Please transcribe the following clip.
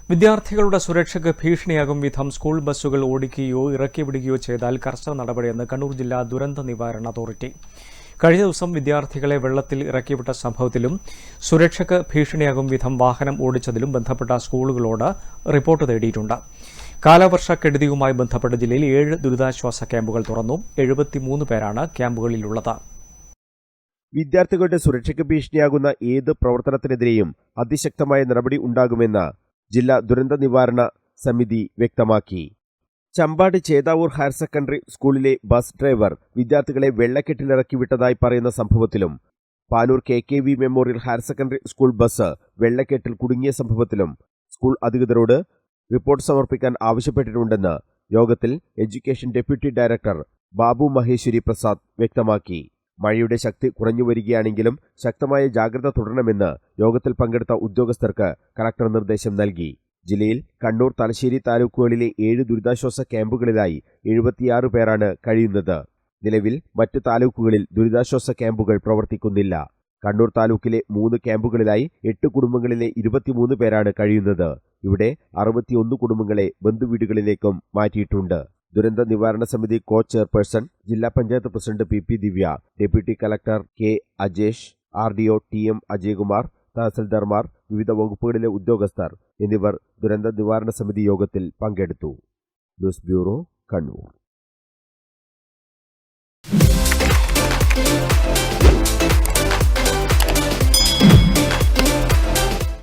വിദ്യാർത്ഥികളുടെ സുരക്ഷയ്ക്ക് ഭീഷണിയാകും വിധം സ്കൂൾ ബസ്സുകൾ ഓടിക്കുകയോ ഇറക്കിവിടുകയോ ചെയ്താൽ കർശന നടപടിയെന്ന് കണ്ണൂർ ജില്ലാ ദുരന്ത നിവാരണ അതോറിറ്റി. കഴിഞ്ഞ ദിവസം വിദ്യാർത്ഥികളെ വെള്ളത്തിൽ ഇറക്കിവിട്ട സംഭവത്തിലും സുരക്ഷയ്ക്ക് ഭീഷണിയാകും വിധം വാഹനം ഓടിച്ചതിലും ബന്ധപ്പെട്ട സ്കൂളുകളോട് റിപ്പോർട്ട് തേടിയിട്ടുണ്ട്. കാലവർഷക്കെടുതിയുമായി ബന്ധപ്പെട്ട് ജില്ലയിൽ 7 ദുരിതാശ്വാസ ക്യാമ്പുകൾ തുറന്നു. 73 പേരാണ് ക്യാമ്പുകളിലുള്ളത്. വിദ്യാർത്ഥികളുടെ സുരക്ഷയ്ക്ക് ഭീഷണിയാകുന്ന ഏത് പ്രവർത്തനത്തിനെതിരെയും അതിശക്തമായ നടപടി ഉണ്ടാകുമെന്ന് ജില്ലാ ദുരന്ത നിവാരണ സമിതി വ്യക്തമാക്കി. ചമ്പാട് ചേതാവൂർ ഹയർ സെക്കൻഡറി സ്കൂളിലെ ബസ് ഡ്രൈവർ വിദ്യാർത്ഥികളെ വെള്ളക്കെട്ടിലിറക്കി വിട്ടതായി പറയുന്ന സംഭവത്തിലും Panoor KKV memorial higher secondary school bus വെള്ളക്കെട്ടിൽ കുടുങ്ങിയ സംഭവത്തിലും സ്കൂൾ അധികൃതരോട് റിപ്പോർട്ട് സമർപ്പിക്കാൻ ആവശ്യപ്പെട്ടിട്ടുണ്ടെന്ന് യോഗത്തിൽ education deputy director Babu Maheshwari Prasad വ്യക്തമാക്കി. മഴയുടെ ശക്തി കുറഞ്ഞു വരികയാണെങ്കിലും ശക്തമായ ജാഗ്രത തുടരണമെന്ന് യോഗത്തിൽ പങ്കെടുത്ത ഉദ്യോഗസ്ഥർക്ക് കളക്ടർ നിർദ്ദേശം നൽകി. ജില്ലയിൽ കണ്ണൂർ, തലശ്ശേരി താലൂക്കുകളിലെ 7 ദുരിതാശ്വാസ ക്യാമ്പുകളിലായി 76 പേരാണ് കഴിയുന്നത്. നിലവിൽ മറ്റു താലൂക്കുകളിൽ ദുരിതാശ്വാസ ക്യാമ്പുകൾ പ്രവർത്തിക്കുന്നില്ല. കണ്ണൂർ താലൂക്കിലെ 3 ക്യാമ്പുകളിലായി 8 കുടുംബങ്ങളിലെ 23 പേരാണ് കഴിയുന്നത്. ഇവിടെ 61 കുടുംബങ്ങളെ ബന്ധുവീടുകളിലേക്കും മാറ്റിയിട്ടുണ്ട്. ദുരന്ത നിവാരണ സമിതി കോ ചെയർപേഴ്സൺ, ജില്ലാ panchayat president PP Divya, deputy collector K Ajesh, RDO TM Ajayakumar, തഹസിൽദാർമാർ, വിവിധ വകുപ്പുകളിലെ ഉദ്യോഗസ്ഥർ എന്നിവർ ദുരന്ത നിവാരണ സമിതി യോഗത്തിൽ പങ്കെടുത്തു. News bureau, Kannur.